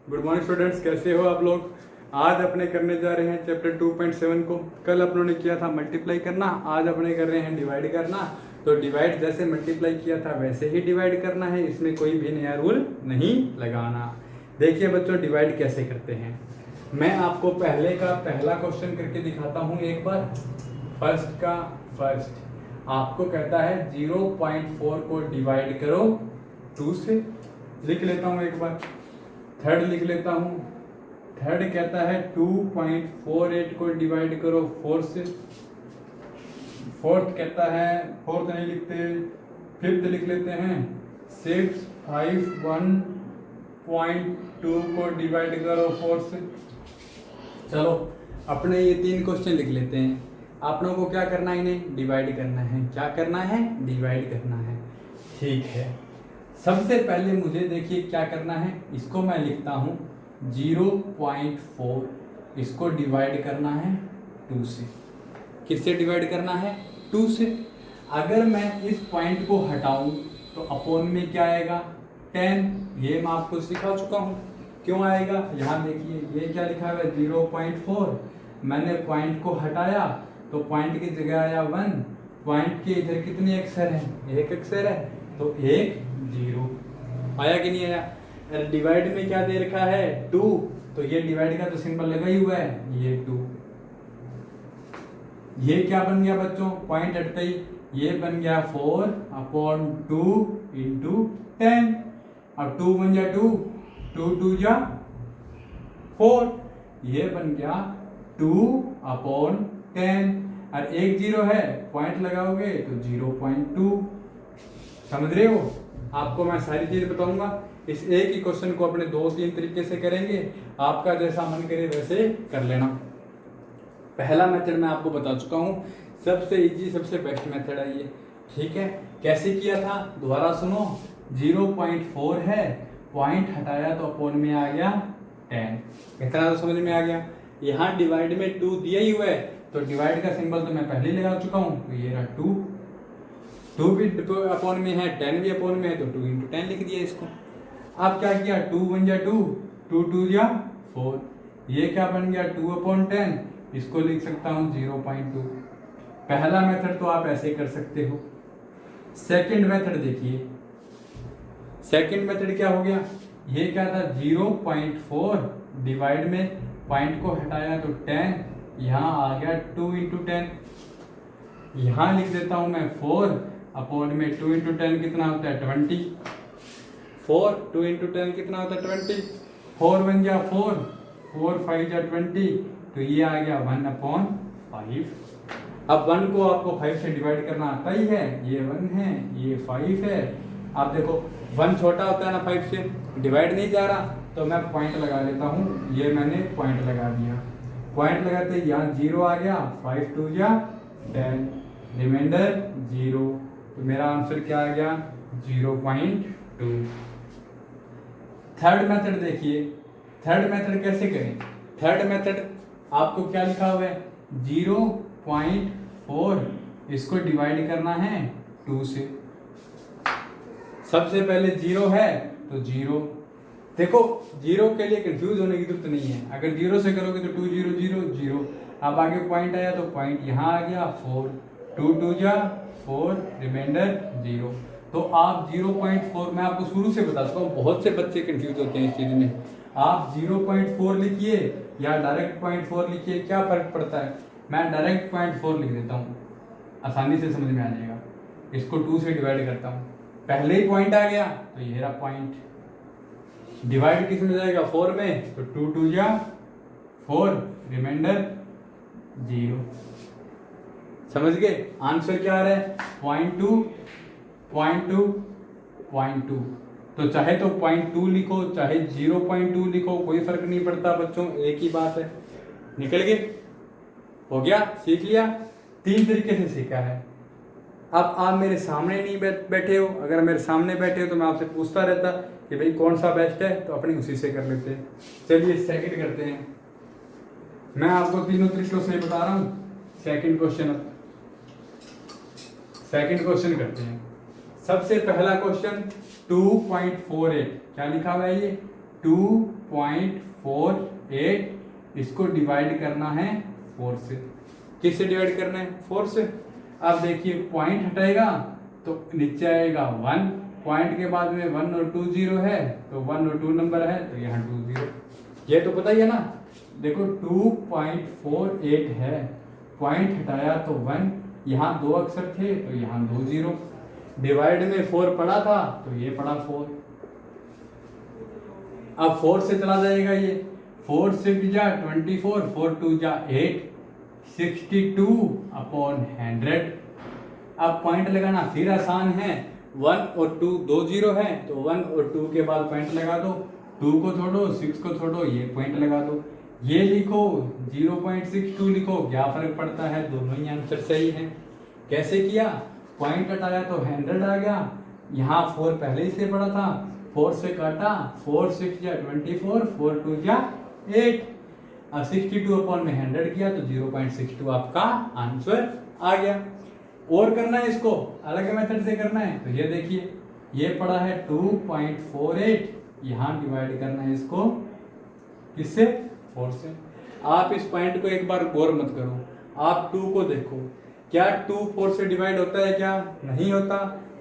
Good morning students, कैसे हो आप लोग। आज अपने करने जा रहे हैं चैप्टर 2.7 को। कल अपनों ने किया था मल्टीप्लाई करना, आज अपने कर रहे हैं डिवाइड करना। तो डिवाइड जैसे मल्टीप्लाई किया था वैसे ही डिवाइड करना है, इसमें कोई भी नया रूल नहीं लगाना। देखिए बच्चों, डिवाइड कैसे करते हैं। मैं आपको पहले का पहला क्वेश्चन करके दिखाता हूँ एक बार। फर्स्ट का फर्स्ट आपको कहता है 0.4 को डिवाइड करो 2 से। लिख लेता हूँ एक बार। थर्ड लिख लेता हूँ। थर्ड कहता है 2.48 को डिवाइड करो 4 से। फोर्थ कहता है, फोर्थ नहीं लिखते, फिफ्थ लिख लेते हैं 651.2 को डिवाइड करो 4 से। चलो अपने ये 3 क्वेश्चन लिख लेते हैं। आप लोगों को क्या करना है, इन्हें डिवाइड करना है। क्या करना है? डिवाइड करना है। ठीक है, सबसे पहले मुझे देखिए क्या करना है। इसको मैं लिखता हूँ 0.4, इसको डिवाइड करना है 2 से। किससे डिवाइड करना है? 2 से। अगर मैं इस पॉइंट को हटाऊं तो अपोन में क्या आएगा? 10। ये मैं आपको सिखा चुका हूँ। क्यों आएगा? यहाँ देखिए ये क्या लिखा हुआ है 0.4। मैंने पॉइंट को हटाया तो पॉइंट की जगह आया 1। पॉइंट के इधर कितने अक्षर हैं? 1 अक्षर है, तो 1 0 आया कि नहीं आया। अरे डिवाइड में क्या दे रखा है? 2, तो ये डिवाइड का तो सिंबल लगा ही हुआ है, ये 2। ये क्या बन गया बच्चों? पॉइंट हटते ही ये बन गया 4/2 इंटू 10। अब 2 बन गया 2, 2 2 जा 4। ये बन गया 2/10। और 1 0 है, पॉइंट लगाओगे तो 0.2। समझ रहे हो? आपको मैं सारी चीज बताऊंगा। इस एक ही क्वेश्चन को अपने 2-3 तरीके से करेंगे। आपका जैसा मन करे वैसे कर लेना। पहला मेथड मैं आपको बता चुका हूँ, सबसे इजी सबसे बेस्ट मेथड है ये। ठीक है, कैसे किया था दोबारा सुनो। 0.4 है, पॉइंट हटाया तो अपोन में आ गया 10। इतना तो समझ में आ गया। यहाँ डिवाइड में 2 दिया ही हुआ है, तो डिवाइड का सिंबल तो मैं पहले लगा चुका हूँ, तो ये रहा 2 भी अपोन में है, 10 भी अपोन में है, तो 2 इंटू 10 लिख दिया इसको। अब क्या किया? 2 बन गया 2, 2 2 जा 4। ये क्या बन गया? 2/10। इसको लिख सकता हूँ 0.2। पहला मेथड तो आप ऐसे कर सकते हो। सेकंड मेथड देखिए। सेकंड मेथड क्या हो गया? ये क्या था? 0.4 डिवाइड में पॉइंट को हटाया तो 10, यहाँ आ गया 2 इंटू 10। यहाँ लिख देता हूँ मैं 4 अपोन में 2 इंटू 10 कितना होता है? 20। 4 2 इंटू 10 कितना होता है? 20। 4 बन गया 4, 4 5 जा 20, तो ये आ गया 1/5। अब 1 को आपको 5 से डिवाइड करना आता ही है। ये 1 है, ये 5 है। आप देखो 1 छोटा होता है ना 5 से, डिवाइड नहीं जा रहा, तो मैं पॉइंट लगा लेता हूँ। ये मैंने पॉइंट लगा दिया। पॉइंट लगाते यहाँ 0 आ गया, 5 2 जा 10, रिमाइंडर 0। तो मेरा आंसर क्या आ गया? 0.2। थर्ड मेथड देखिए। थर्ड मेथड कैसे करें? थर्ड मेथड आपको क्या लिखा हुआ है? 0.4, इसको डिवाइड करना है 2 से। सबसे पहले 0 है तो 0। देखो 0 के लिए कंफ्यूज होने की जरूरत नहीं है। अगर 0 से करोगे तो 2 0 0 0। अब आगे पॉइंट आया तो पॉइंट यहाँ आ गया 4, 2 2 जा 4, रिमाइंडर 0। तो आप 0.4, मैं आपको शुरू से बता चुका हूँ, बहुत से बच्चे कंफ्यूज होते हैं इस चीज में। आप 0.4 लिखिए या डायरेक्ट 0.4 लिखिए, क्या फर्क पड़ता है? मैं डायरेक्ट 0.4 लिख देता हूँ, आसानी से समझ में आ जाएगा। इसको 2 से डिवाइड करता हूँ, पहले ही पॉइंट आ गया तो ये रहा पॉइंट। डिवाइड किस में जाएगा? 4 में, तो 2 2 जा 4, रिमाइंडर 0। समझ गए? आंसर क्या आ रहा है? 0.2 0.2 0.2। तो चाहे तो 0.2 लिखो, चाहे 0.2 लिखो, कोई फर्क नहीं पड़ता बच्चों, एक ही बात है। निकल गए? हो गया? सीख लिया? 3 तरीके से सीखा है। अब आप मेरे सामने नहीं बैठे हो। अगर मेरे सामने बैठे हो तो मैं आपसे पूछता रहता कि भाई कौन सा बेस्ट है, तो अपनी उसी से कर लेते हैं। चलिए सेकंड करते हैं। मैं आपको तीनों तरीकों से बता रहा हूँ। सेकंड क्वेश्चन करते हैं। सबसे पहला क्वेश्चन 2.48, क्या लिखा हुआ है ये? 2.48, इसको डिवाइड करना है 4 से। किससे डिवाइड करना है? 4 से। अब देखिए पॉइंट हटाएगा तो नीचे आएगा 1, पॉइंट के बाद में 1 और 2 0 है, तो 1 और 2 नंबर है तो यहाँ 2 0। ये तो पता ही है ना। देखो 2.48 है, पॉइंट हटाया तो 1, यहाँ 2 अक्षर थे तो यहाँ 2 0, डिवाइड में 4 पड़ा था तो ये पड़ा 4। अब 4 से चला जाएगा ये, 4 6 जा 24, 4 2 जा 8, 62/100। अब पॉइंट लगाना फिर आसान है, 1 और 2 2 0 है तो 1 और 2 के बाद पॉइंट लगा दो, 2 को छोड़ो 6 को छोड़ो, ये पॉइंट लगा दो, ये लिखो 0.62 लिखो, क्या फर्क पड़ता है, दोनों ही आंसर सही है। कैसे किया? पॉइंट हटाया तो 100 आ गया, यहाँ 4 पहले ही से पड़ा था, 4 से काटा, 4 6 जा 24, 4 2 जा 8, अब 62/100 किया तो 0.62 आपका आंसर आ गया। और करना है इसको अलग मेथड से करना है, तो ये देखिए ये पड़ा है 2.48, यहाँ डिवाइड करना है इसको किससे? 4 से। आप इस पॉइंट को एक बार गौर मत करो, आप 2 को देखो, क्या 2 4 से डिवाइड होता है? क्या नहीं होता।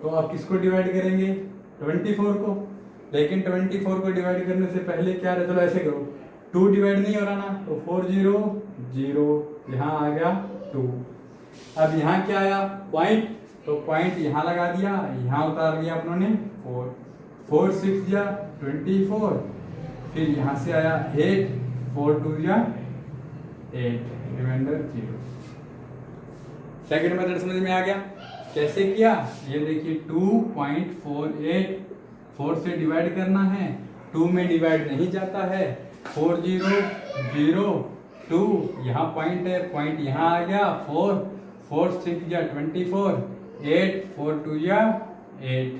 तो आप किसको डिवाइड करेंगे? 24 को। लेकिन 24 को डिवाइड करने से पहले क्या है, चलो ऐसे करो, 2 डिवाइड नहीं हो रहा ना, तो 4 0 0, यहाँ आ गया 2। अब यहाँ क्या आया? पॉइंट, तो पॉइंट यहाँ लगा दिया, यहाँ उतार लिया अपनों ने 4, 4 6 जा 24, फिर यहाँ से आया 8, 4 2 जा 8, रिमाइंडर 0। सेकंड मेथड समझ में आ गया कैसे किया? ये देखिए 2.48, 4 से डिवाइड करना है, 2 में डिवाइड नहीं जाता है, 4 0 0 2, यहाँ पॉइंट है, पॉइंट यहाँ आ गया 4, 4 6 जा 24, 8 4 2 जा 8।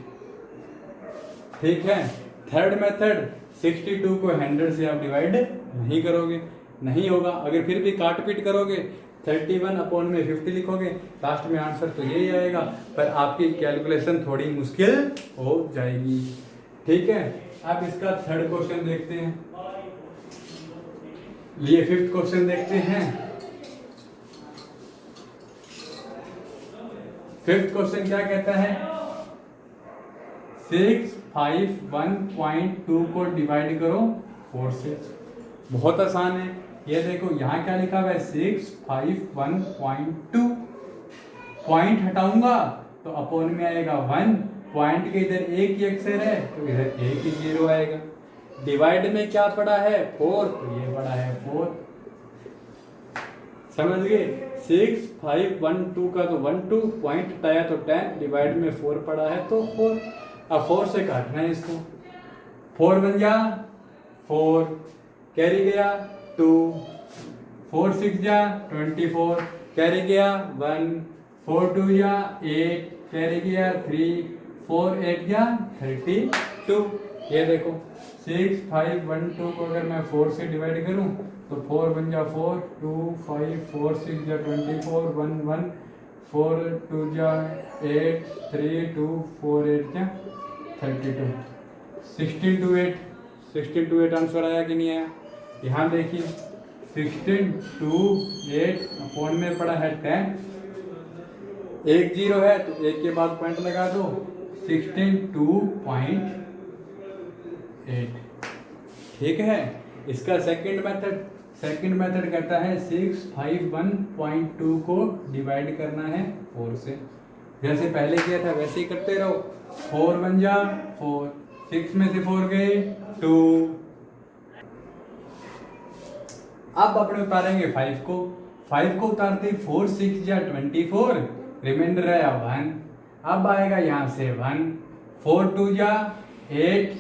ठीक है। थर्ड मेथड 62 को 100 से आप डिवाइड नहीं करोगे, नहीं होगा। अगर फिर भी काट पीट करोगे 31/50 लिखोगे, लास्ट में आंसर तो यही आएगा, पर आपकी कैलकुलेशन थोड़ी मुश्किल हो जाएगी। ठीक है। अब इसका थर्ड क्वेश्चन देखते हैं, लिए फिफ्थ क्वेश्चन देखते हैं। फिफ्थ क्वेश्चन क्या कहता है? 651.2 को डिवाइड करो 4 से। बहुत आसान है, ये देखो यहाँ क्या लिखा हुआ है 651.2, पॉइंट हटाऊंगा तो अपॉन में आएगा 1, पॉइंट के इधर एक ही अक्षर है तो इधर एक ही 0 आएगा। डिवाइड में क्या पड़ा है 4, तो ये पड़ा है 4। समझ गए? 651.2 का तो 1 2, पॉइंट हटाया तो 10, डिवाइड में 4 पड़ा है तो 4। अब 4 से काटना है इसको, 4 बन जा 4, कैरी गया 2, 4 6 जा 24, कैरी गया 1, 4 2 जा 8, कैरी गया 3, 4 8 जा 32। ये देखो 651.2 को अगर मैं 4 से डिवाइड करूं तो 4 बन जा 4, 2 5, 4 6 जा 24, 1 1, 4 2 जा 8, 3 2, 4 8 जा 32। 16 to 8 आंसर आया कि नहीं आया? यहाँ देखिए 16 to 8 अपॉन में पड़ा है 10, एक 0 है तो एक के बाद पॉइंट लगा दो, 16 2.8। ठीक है। इसका सेकंड मेथड कहता है 651.2 को डिवाइड करना है 4 से। जैसे पहले किया था वैसे ही करते रहो, 4 बन जा 4, 6 में से 4 गए 2। अब अपने उतारेंगे 5 को उतारते 4 6 जा 24, रिमाइंडर आया 1, अब आएगा यहाँ से 1, 4 2 जा 8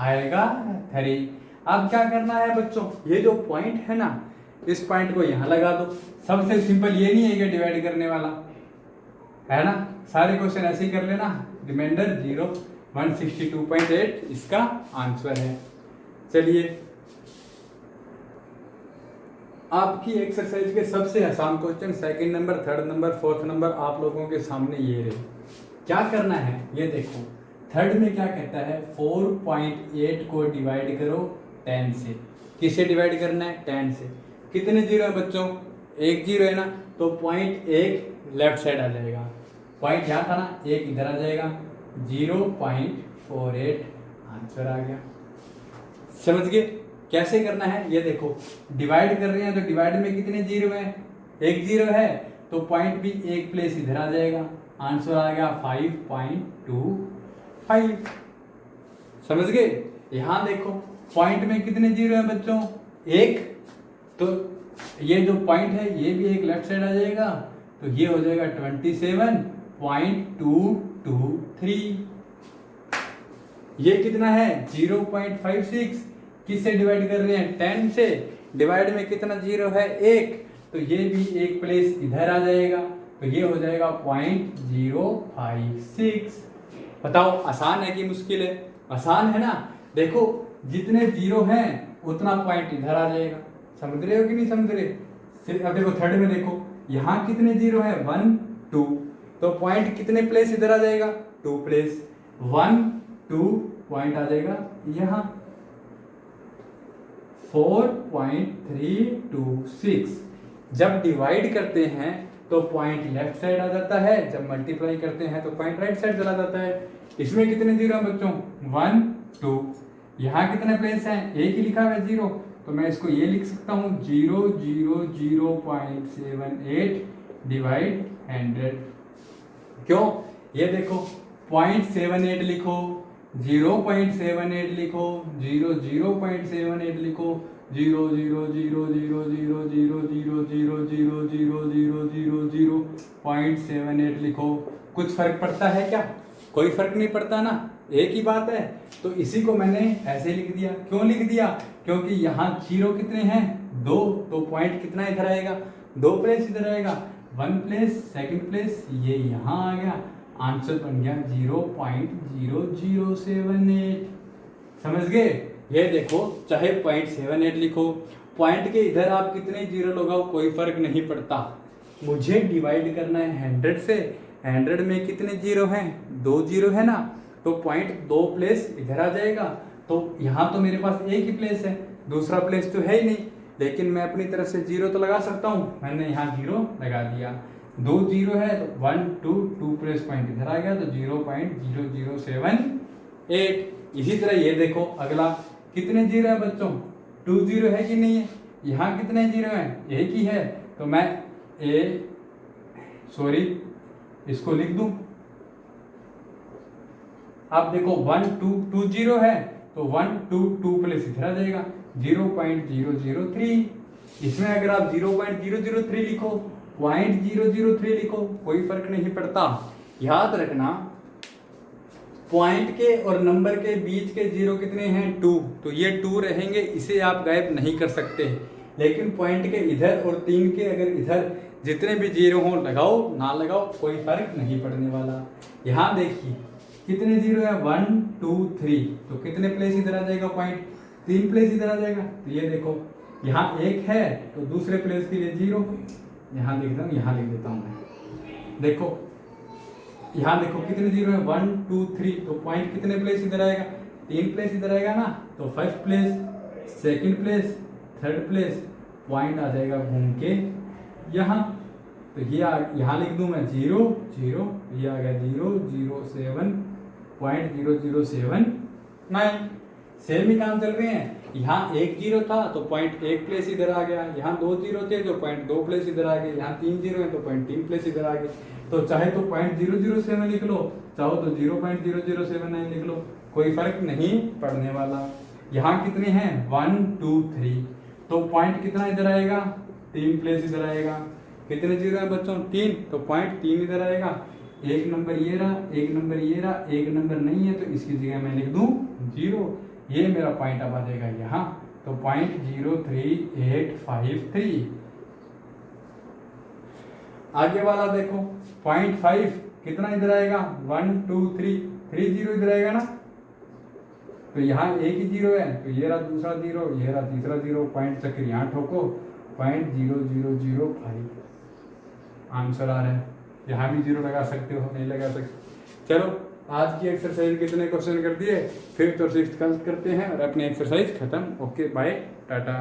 आएगा 3। अब क्या करना है बच्चों, ये जो पॉइंट है ना, इस पॉइंट को यहाँ लगा दो। सबसे सिंपल ये नहीं है कि डिवाइड करने वाला है ना, सारे क्वेश्चन ऐसे ही कर लेना। रिमाइंडर 0, 162.8 इसका आंसर है। चलिए आपकी एक्सरसाइज के सबसे आसान question second number, third number, fourth number आप लोगों के सामने ये रहे। क्या करना है ये देखो, थर्ड में क्या कहता है 4.8 को डिवाइड करो 10 से। किससे डिवाइड करना है? 10 से। कितने जीरो है बच्चों? एक जीरो है ना, तो पॉइंट एक लेफ्ट साइड आ जाएगा, पॉइंट यहाँ था ना, एक इधर आ जाएगा, 0.48 आंसर आ गया। समझ गए कैसे करना है? ये देखो, डिवाइड कर रहे हैं तो डिवाइड में कितने जीरो है? एक जीरो है, तो पॉइंट भी एक प्लेस इधर आ जाएगा, आंसर आ गया 5.25। समझ गए? यहां देखो पॉइंट में कितने जीरो है बच्चों? एक, तो ये जो पॉइंट है ये भी एक लेफ्ट साइड आ जाएगा, तो ये हो जाएगा 27.223। ये कितना है? 0.56। किससे डिवाइड कर रहे हैं? 10 से। डिवाइड में कितना जीरो है? एक, तो ये भी एक प्लेस इधर आ जाएगा, तो ये हो जाएगा 0.056। बताओ आसान है कि मुश्किल है? आसान है ना। देखो जितने जीरो हैं उतना पॉइंट इधर आ जाएगा। समझ रहे हो कि नहीं समझ रहे? फिर अब देखो थर्ड में देखो, यहाँ कितने जीरो है? 1 2, तो पॉइंट कितने प्लेस इधर आ जाएगा? 2 प्लेस, 1 2 पॉइंट आ जाएगा यहाँ 4.326। जब डिवाइड करते हैं तो पॉइंट लेफ्ट साइड आ जाता है, जब मल्टीप्लाई करते हैं तो पॉइंट राइट साइड चला जाता है। इसमें कितने जीरो हैं बच्चों? 1 2। यहाँ कितने प्लेस हैं? एक ही लिखा हुआ है जीरो, तो मैं इसको ये लिख सकता हूँ 0.78 डिवाइड 100। क्यों? ये देखो 0.78 लिखो, 0.78 लिखो, 0.78 लिखो, 0.78 लिखो। कुछ फर्क पड़ता है क्या? कोई फर्क नहीं पड़ता ना, एक ही बात है। तो इसी को मैंने ऐसे लिख दिया। क्यों लिख दिया? क्योंकि यहाँ जीरो कितने हैं? 2, तो पॉइंट कितना इधर आएगा? 2 प्लेस इधर आएगा, 1 प्लेस, सेकंड प्लेस ये यहाँ आ गया, आंसर बन गया 0.0078। समझ गए? ये देखो चाहे 0.78 लिखो, पॉइंट के इधर आप कितने जीरो लगाओ कोई फर्क नहीं पड़ता। मुझे डिवाइड करना है 100 से। 100 में कितने जीरो हैं? 2 जीरो है ना, तो पॉइंट 2 प्लेस इधर आ जाएगा। तो यहाँ तो मेरे पास एक ही प्लेस है, दूसरा प्लेस तो है ही नहीं, लेकिन मैं अपनी तरफ से जीरो तो लगा सकता हूँ। मैंने यहाँ जीरो लगा दिया। 2 जीरो है तो 1 2 प्लेस पॉइंट इधर आ गया, तो 0.0078। इसी तरह ये देखो अगला, कितने जीरो है बच्चों? 2 जीरो है कि नहीं है? यहाँ कितने जीरो है? एक ही है, तो मैं इसको लिख दूं। अब देखो 1 2 जीरो है, तो 1 2 प्लेस इधर आ जाएगा, 0.003। इसमें अगर आप 0.003 लिखो, 0.003 लिखो, कोई फर्क नहीं पड़ता। याद रखना पॉइंट के और नंबर के बीच के जीरो कितने हैं? 2, तो ये 2 रहेंगे, इसे आप गायब नहीं कर सकते। लेकिन पॉइंट के इधर और 3 के अगर इधर जितने भी जीरो हों, लगाओ ना लगाओ कोई फर्क नहीं पड़ने वाला। यहाँ देखिए कितने जीरो है? 1 2 3, तो कितने प्लेस इधर आ जाएगा? पॉइंट 3 प्लेस इधर आ जाएगा। तो ये देखो यहाँ 1 है, तो दूसरे प्लेस के लिए 0 यहाँ लिख दूँ, यहाँ लिख देता हूँ मैं। देखो यहाँ देखो कितने जीरो है? 1 2 3, तो पॉइंट कितने प्लेस इधर आएगा? 3 प्लेस इधर आएगा ना, तो first place, second place, third place, point आ जाएगा घूम के यहाँ। तो ये यहाँ लिख दूं मैं 0 0, ये आ गया 0.0079। सेम ही काम चल रहे हैं। यहाँ 1 जीरो था तो पॉइंट 1 प्लेस इधर आ गया, यहाँ 2 जीरो थे तो पॉइंट 2 प्लेस इधर आ गए, यहाँ 3 जीरो है तो पॉइंट 3 प्लेस इधर आ गए। तो चाहे तो 0.007 लिख लो, चाहो तो 0.0079 लिख लो, कोई फर्क नहीं पड़ने वाला। यहाँ कितने हैं? 1 2 3, तो पॉइंट कितना इधर आएगा? 3 प्लेस इधर आएगा। कितने जीरो है बच्चों? 3, तो पॉइंट 3 इधर आएगा। एक नंबर ये रहा, एक नंबर ये रहा, एक नंबर नहीं है, तो इसकी जगह मैं लिख दूं 0। ये मेरा पॉइंट अब आ जाएगा यहाँ, तो 0.03853। आगे वाला देखो 0.5 कितना इधर आएगा? 1 2 3 जीरो इधर आएगा ना, तो यहाँ एक ही जीरो है, तो ये रहा दूसरा जीरो, ये रहा तीसरा जीरो, पॉइंट चक्कर यहाँ ठोको, 0.0005 आंसर आ रहा है। यहाँ भी जीरो लगा सकते हो, नहीं लगा सकते। चलो आज की एक्सरसाइज कितने क्वेश्चन कर दिए, 5th और 6th कल करते हैं और अपनी एक्सरसाइज खत्म। Okay bye Tata.